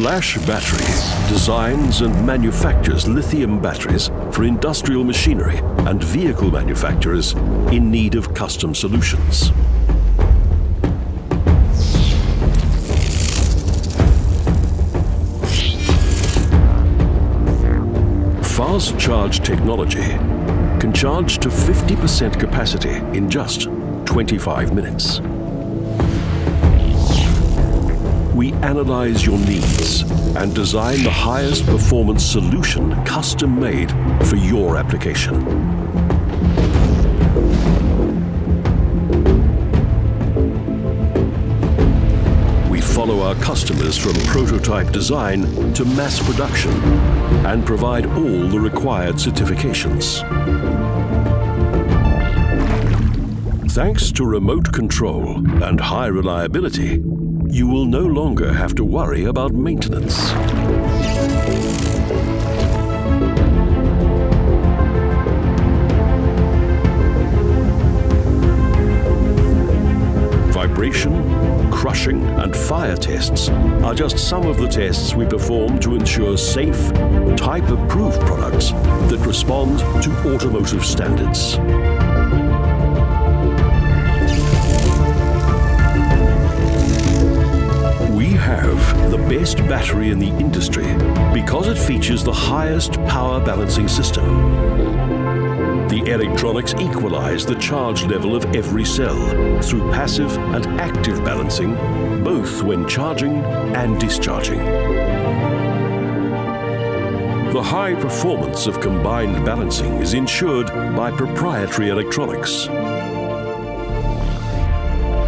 Flash Battery designs and manufactures lithium batteries for industrial machinery and vehicle manufacturers in need of custom solutions. Fast charge technology can charge to 50% capacity in just 25 minutes. We analyze your needs and design the highest performance solution custom-made for your application. We follow our customers from prototype design to mass production and provide all the required certifications. Thanks to remote control and high reliability, you will no longer have to worry about maintenance. Vibration, crushing, and fire tests are just some of the tests we perform to ensure safe, type-approved products that respond to automotive standards. The best battery in the industry because it features the highest power balancing system. The electronics equalize the charge level of every cell through passive and active balancing, both when charging and discharging. The high performance of combined balancing is ensured by proprietary electronics.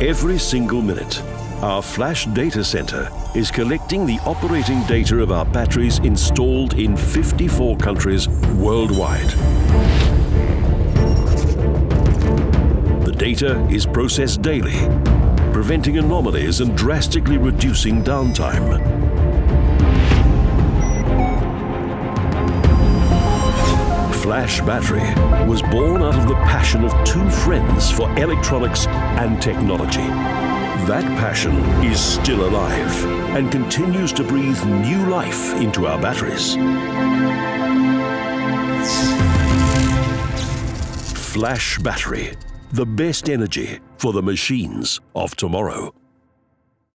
Every single minute, our Flash Data Center is collecting the operating data of our batteries installed in 54 countries worldwide. The data is processed daily, preventing anomalies and drastically reducing downtime. Flash Battery was born out of the passion of two friends for electronics and technology. That passion is still alive and continues to breathe new life into our batteries. Flash Battery, the best energy for the machines of tomorrow.